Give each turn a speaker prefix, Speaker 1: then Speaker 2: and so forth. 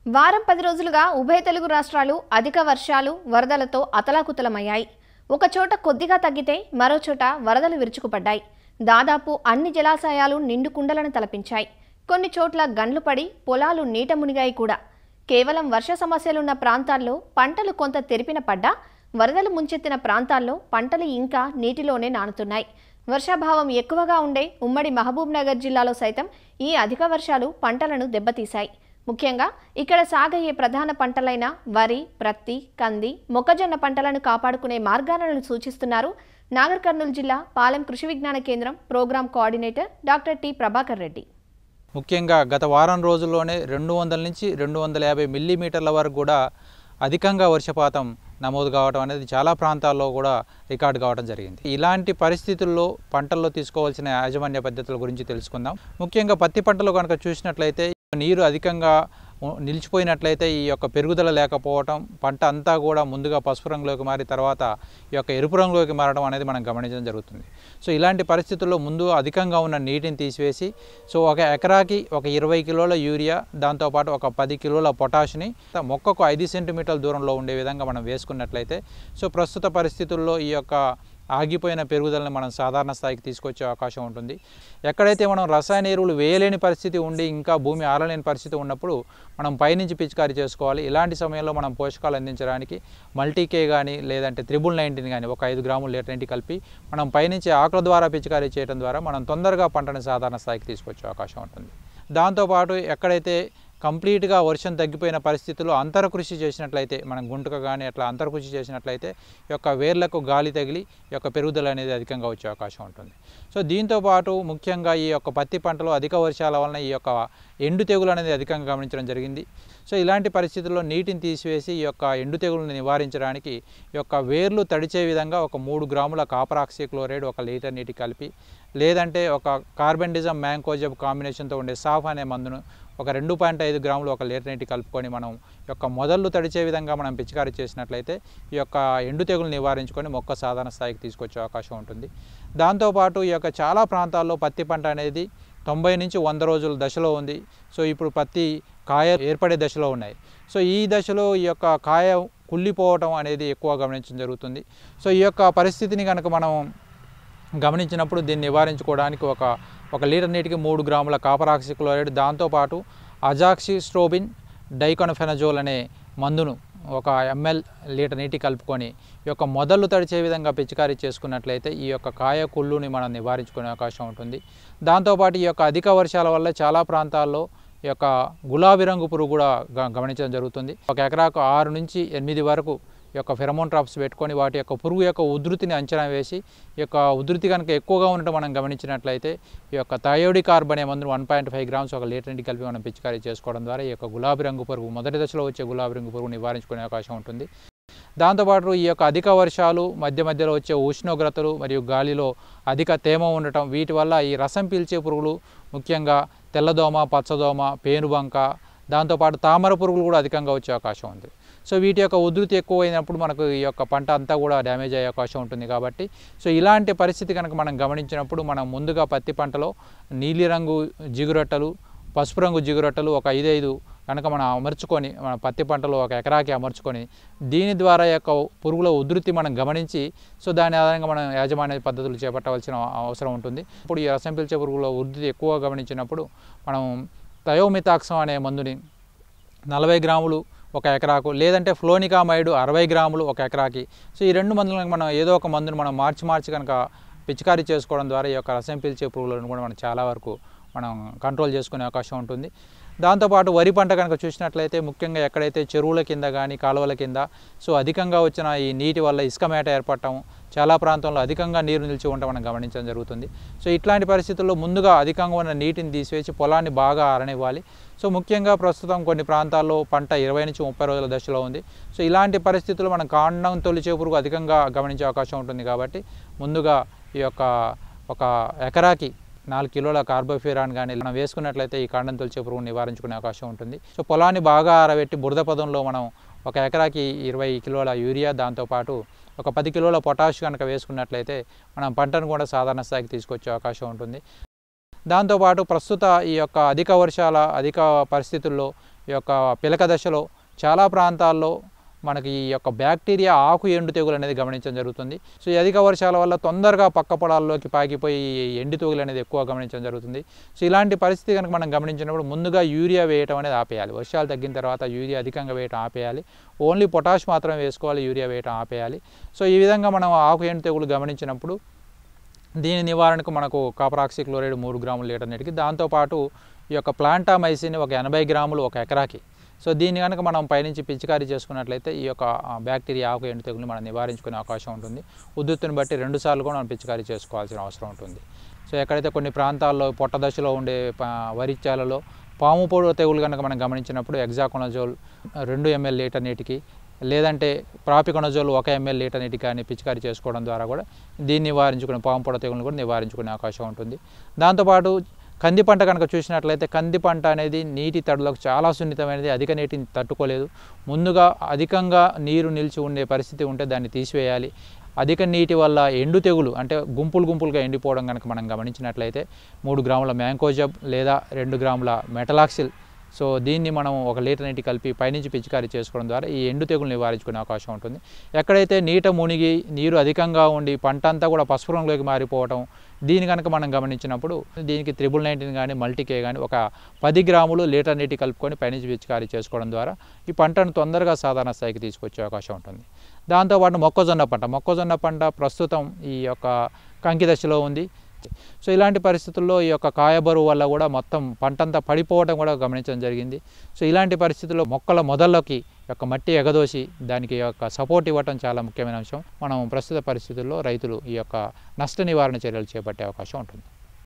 Speaker 1: వారం 10 రోజులుగా ఉభయ తెలుగు రాష్ట్రాలు అధిక వర్షాలు వరదలతో అతలాకుతలమయ్యాయి. ఒక చోట కొద్దిగా తగ్గితే మరో చోట వరదలు విరుచుకుపడ్డాయి. దాదాపు అన్ని జలాశయాలు నిండు కుండలను తలపించాయి. కొన్ని చోట్ల గండ్లు పడి పొలాలు నీట మునిగాయి కూడా. కేవలం వర్ష సమస్యలున్న ప్రాంతాల్లో పంటలు కొంత తెరిపిన పడ్డా వరదలు ముంచెత్తిన ప్రాంతాల్లో పంటలు ఇంకా నీటిలోనే నానుతున్నాయి. వర్షాభావం ఎక్కువగా ఉండే ఉమ్మడి మహబూబ్ నగర్ జిల్లాలో సైతం ఈ అధిక వర్షాలు పంటలను దెబ్బతీశాయి. ముఖ్యంగా ఇక్కడ సాగయ్యే ప్రధాన పంటలైన వరి, ప్రత్తి, కంది, మొక్కజొన్న పంటలను కాపాడుకునే మార్గాలను సూచిస్తున్నారు నాగర్ కర్నూలు జిల్లా Palem Krishi Vigyan Kendram program coordinator doctor T Prabhakar Reddy.
Speaker 2: ముఖ్యంగా గత వారం రోజుల్లోనే 200 నుంచి 250 మిల్లీమీటర్ల వరకు కూడా అధికంగా వర్షపాతం నమోదు కావడం అనేది చాలా ప్రాంతాల్లో కూడా రికార్డు కావడం జరిగింది. ఇలాంటి పరిస్థితుల్లో పంటల్లో తీసుకోవాల్సిన యాజమాన్య పద్ధతుల గురించి తెలుసుకుందాం. ముఖ్యంగా పత్తి పంటలో కనుక చూసినట్లయితే నీరు అధికంగా నిలిచిపోయినట్లయితే ఈ యొక్క పెరుగుదల లేకపోవడం, పంట అంతా కూడా ముందుగా పసుపు రంగులోకి మారి తర్వాత ఈ యొక్క ఎరుపు రంగులోకి మారడం అనేది మనం గమనించడం జరుగుతుంది. సో ఇలాంటి పరిస్థితుల్లో ముందు అధికంగా ఉన్న నీటిని తీసివేసి ఒక ఎకరాకి 20 కిలోల యూరియా, దాంతోపాటు 10 కిలోల పొటాష్ని మొక్కకు 5 సెంటీమీటర్ల దూరంలో ఉండే విధంగా మనం వేసుకున్నట్లయితే ప్రస్తుత పరిస్థితుల్లో ఈ యొక్క ఆగిపోయిన పెరుగుదలను మనం సాధారణ స్థాయికి తీసుకొచ్చే అవకాశం ఉంటుంది. ఎక్కడైతే మనం రసాయన ఎరువులు వేయలేని పరిస్థితి ఉండి ఇంకా భూమి ఆరలేని పరిస్థితి ఉన్నప్పుడు మనం పైనుంచి పిచికారీ చేసుకోవాలి. ఇలాంటి సమయంలో మనం పోషకాలు అందించడానికి మల్టీకే కానీ లేదంటే 19 కానీ 5 గ్రాముల లీటర్ నీటి కలిపి మనం పైనుంచి ఆకుల ద్వారా పిచికారీ చేయడం ద్వారా మనం తొందరగా పంటని సాధారణ స్థాయికి తీసుకొచ్చే అవకాశం ఉంటుంది. దాంతోపాటు ఎక్కడైతే కంప్లీట్గా వర్షం తగ్గిపోయిన పరిస్థితుల్లో అంతర కృషి చేసినట్లయితే మనం గుంటక కానీ అట్లా అంతర కృషి చేసినట్లయితే ఈ యొక్క వేర్లకు గాలి తగిలి ఈ యొక్క పెరుగుదల అనేది అధికంగా వచ్చే అవకాశం ఉంటుంది. దీంతోపాటు ముఖ్యంగా ఈ యొక్క పత్తి పంటలో అధిక వర్షాల వలన ఈ యొక్క ఎండు తెగులు అనేది అధికంగా గమనించడం జరిగింది. ఇలాంటి పరిస్థితుల్లో నీటిని తీసివేసి ఈ యొక్క ఎండు తెగులను నివారించడానికి ఈ యొక్క వేర్లు తడిచే విధంగా 3 గ్రాముల కాపర్ ఆక్సీక్లోరైడ్ 1 లీటర్ నీటి కలిపి లేదంటే కార్బెండిజం మ్యాంకోజెబ్ కాంబినేషన్తో ఉండే సాఫ్ అనే మందును 2.5 గ్రాములు 1 లీటర్ నీటి కలుపుకొని మనం మొదళ్ళు తడిచే విధంగా మనం పిచికారీ చేసినట్లయితే ఈ యొక్క ఎండు తెగులు నివారించుకొని మొక్క సాధారణ స్థాయికి తీసుకొచ్చే అవకాశం ఉంటుంది. దాంతోపాటు ఈ యొక్క చాలా ప్రాంతాల్లో పత్తి పంట అనేది 90 నుంచి 100 రోజుల దశలో ఉంది. ఇప్పుడు పత్తి కాయ ఏర్పడే దశలో ఉన్నాయి. ఈ దశలో ఈ యొక్క కాయ కుళ్ళిపోవటం అనేది ఎక్కువ గమనించడం జరుగుతుంది. ఈ యొక్క పరిస్థితిని కనుక మనం గమనించినప్పుడు దీన్ని నివారించుకోవడానికి 1 లీటర్ నీటికి 3 గ్రాముల కాపర్ ఆక్సీక్లోరైడ్, దాంతోపాటు అజాక్సిస్ట్రోబిన్ డైకోనోఫెనజోల్ అనే మందును 1 ml లీటర్ నీటి కలుపుకొని ఈ యొక్క మొదళ్ళు తడిచే విధంగా పిచికారీ చేసుకున్నట్లయితే ఈ యొక్క కాయ కుళ్ళుని మనం నివారించుకునే అవకాశం ఉంటుంది. దాంతోపాటు ఈ యొక్క అధిక వర్షాల వల్ల చాలా ప్రాంతాల్లో ఈ యొక్క గులాబీ రంగు పురుగు కూడా గమనించడం జరుగుతుంది. 1 ఎకరాకు 6 నుంచి 8 వరకు ఈ యొక్క ఫెరమోన్ ట్రాప్స్ పెట్టుకొని వాటి యొక్క పురుగు యొక్క ఉధృతిని అంచనా వేసి ఈ యొక్క ఉధృతి కనుక ఎక్కువగా ఉండటం మనం గమనించినట్లయితే ఈ యొక్క థయోడికార్బ్ అనే మందును 1.5 గ్రామ్స్ 1 లీటర్ నీటి కలిపి మనం పిచికారీ చేసుకోవడం ద్వారా ఈ యొక్క గులాబీ రంగు పురుగు మొదటి దశలో వచ్చే గులాబీ రంగు పురుగు నివారించుకునే అవకాశం ఉంటుంది. దాంతోపాటు ఈ యొక్క అధిక వర్షాలు, మధ్యలో వచ్చే ఉష్ణోగ్రతలు మరియు గాలిలో అధిక తేమ ఉండటం, వీటి వల్ల ఈ రసం పీల్చే పురుగులు ముఖ్యంగా తెల్లదోమ, పచ్చదోమ, పేనుబంక, దాంతోపాటు తామర పురుగులు కూడా అధికంగా వచ్చే అవకాశం ఉంది. వీటి యొక్క ఉధృతి ఎక్కువైనప్పుడు మనకు ఈ యొక్క పంట అంతా కూడా డ్యామేజ్ అయ్యే అవకాశం ఉంటుంది. కాబట్టి ఇలాంటి పరిస్థితి కనుక మనం గమనించినప్పుడు మనం ముందుగా పత్తి పంటలో నీలిరంగు జిగురొట్టలు, పసుపు రంగు జిగురొట్టలు 5 కనుక మనం అమర్చుకొని మన పత్తి పంటలో 1 ఎకరాకి అమర్చుకొని దీని ద్వారా యొక్క పురుగుల ఉధృతి మనం గమనించి దాని ఆధారంగా మనం యాజమాన్య పద్ధతులు చేపట్టవలసిన అవసరం ఉంటుంది. ఇప్పుడు ఈ రసం పీల్చే పురుగుల ఉధృతి ఎక్కువ గమనించినప్పుడు మనం థయోమిథాక్సం అనే మందుని 40 గ్రాములు 1 ఎకరాకు లేదంటే ఫ్లోనికామైడ్ 60 గ్రాములు 1 ఎకరాకి ఈ 2 మందులను మనం ఏదో ఒక మందును మనం మార్చి కనుక పిచికారీ చేసుకోవడం ద్వారా ఈ యొక్క రసం పీల్చే పురుగులను కూడా మనం చాలా వరకు మనం కంట్రోల్ చేసుకునే అవకాశం ఉంటుంది. దాంతోపాటు వరి పంట కనుక చూసినట్లయితే ముఖ్యంగా ఎక్కడైతే చెరువుల కింద కానీ కాలువల కింద అధికంగా వచ్చిన ఈ నీటి వల్ల ఇసుక మేట ఏర్పడటం, చాలా ప్రాంతంలో అధికంగా నీరు నిలిచి ఉండటం మనం గమనించడం జరుగుతుంది. ఇట్లాంటి పరిస్థితుల్లో ముందుగా అధికంగా ఉన్న నీటిని తీసివేసి పొలాన్ని బాగా ఆరనివ్వాలి. ముఖ్యంగా ప్రస్తుతం కొన్ని ప్రాంతాల్లో పంట 20 నుంచి 30 రోజుల దశలో ఉంది. ఇలాంటి పరిస్థితుల్లో మనం కాండం తొలిచే పురుగు అధికంగా గమనించే అవకాశం ఉంటుంది. కాబట్టి ముందుగా ఈ యొక్క 1 ఎకరాకి 4 కిలోల కార్బోఫ్యూరాన్ కానీ మనం వేసుకున్నట్లయితే ఈ కాండం తొలిచే పురుగును నివారించుకునే అవకాశం ఉంటుంది. పొలాన్ని బాగా ఆరబెట్టి బురద పదంలో మనం 1 ఎకరాకి 20 కిలోల యూరియా, దాంతోపాటు 10 కిలోల పొటాష్ కనుక వేసుకున్నట్లయితే మనం పంటను కూడా సాధారణ స్థాయికి తీసుకొచ్చే అవకాశం ఉంటుంది. దాంతోపాటు ప్రస్తుత ఈ యొక్క అధిక వర్షాల అధిక పరిస్థితుల్లో ఈ యొక్క పిలక దశలో చాలా ప్రాంతాల్లో మనకి ఈ యొక్క బ్యాక్టీరియా ఆకు ఎండు తెగులు అనేది గమనించడం జరుగుతుంది. సో ఈ అధిక వర్షాల వల్ల తొందరగా పక్క పొలాల్లోకి పాకిపోయి ఎండు తెగులు అనేది ఎక్కువ గమనించడం జరుగుతుంది. సో ఇలాంటి పరిస్థితి కనుక మనం గమనించినప్పుడు ముందుగా యూరియా వేయటం అనేది ఆపేయాలి. వర్షాలు తగ్గిన తర్వాత యూరియా అధికంగా వేయటం ఆపేయాలి. ఓన్లీ పొటాష్ మాత్రమే వేసుకోవాలి, యూరియా వేయటం ఆపేయాలి. సో ఈ విధంగా మనం ఆకు ఎండు తెగులు గమనించినప్పుడు దీని నివారణకు మనకు కాపర్ ఆక్సీ క్లోరైడ్ 3 గ్రాముల లీటర్ నీటికి, దాంతోపాటు ఈ యొక్క ప్లాంటామైసిన్ ఒక 80 గ్రాములు 1 ఎకరాకి. సో దీన్ని కనుక మనం పైనుంచి పిచికారీ చేసుకున్నట్లయితే ఈ యొక్క బ్యాక్టీరియా ఆకు ఎండు తెగులు మనం నివారించుకునే అవకాశం ఉంటుంది. ఉధృతిని బట్టి 2 సార్లు కూడా మనం పిచికారీ చేసుకోవాల్సిన అవసరం ఉంటుంది. సో ఎక్కడైతే కొన్ని ప్రాంతాల్లో పొట్ట దశలో ఉండే వరిచాలలో పాము పొడ తెగులు కనుక మనం గమనించినప్పుడు హెక్సాకోనజోల్ 2 ml లీటర్ నీటికి, లేదంటే ప్రాపికొనజోల్ 1 ml లీటర్ నీటికి కానీ పిచికారీ చేసుకోవడం ద్వారా కూడా దీన్ని నివారించుకునే పాము పొడ తెగులను కూడా నివారించుకునే అవకాశం ఉంటుంది. దాంతోపాటు కంది పంట కనుక చూసినట్లయితే కంది పంట అనేది నీటి తడులకు చాలా సున్నితమైనది, అధిక నీటిని తట్టుకోలేదు. ముందుగా అధికంగా నీరు నిలిచి ఉండే పరిస్థితి ఉంటే దాన్ని తీసివేయాలి. అధిక నీటి వల్ల ఎండు తెగులు అంటే గుంపులుగా ఎండిపోవడం కనుక మనం గమనించినట్లయితే 3 గ్రాముల మ్యాంకోజబ్ లేదా 2 గ్రాముల మెటలాక్సిల్, సో దీన్ని మనం 1 లీటర్ నీటి కలిపి పైనుంచి పిచికారీ చేసుకోవడం ద్వారా ఈ ఎండు తెగులు నివారించుకునే అవకాశం ఉంటుంది. ఎక్కడైతే నీట మునిగి నీరు అధికంగా ఉండి పంట అంతా కూడా పసుపు రంగులోకి మారిపోవడం, దీని కనుక మనం గమనించినప్పుడు దీనికి 19 కానీ మల్టీకే కానీ ఒక 10 గ్రాములు లీటర్ నీటి కలుపుకొని పైనుంచి పిచికారీ చేసుకోవడం ద్వారా ఈ పంటను తొందరగా సాధారణ స్థాయికి తీసుకొచ్చే అవకాశం ఉంటుంది. దాంతోపాటు మొక్కజొన్న పంట ప్రస్తుతం ఈ యొక్క కంకి దశలో ఉంది. సో ఇలాంటి పరిస్థితుల్లో ఈ యొక్క కాయబరువు వల్ల కూడా మొత్తం పంటంతా పడిపోవడం కూడా గమనించడం జరిగింది. సో ఇలాంటి పరిస్థితుల్లో మొక్కల మొదల్లోకి యొక్క మట్టి ఎగదోసి దానికి యొక్క సపోర్ట్ ఇవ్వటం చాలా ముఖ్యమైన అంశం. మనం ప్రస్తుత పరిస్థితుల్లో రైతులు ఈ యొక్క నష్ట నివారణ చర్యలు చేపట్టే అవకాశం ఉంటుంది.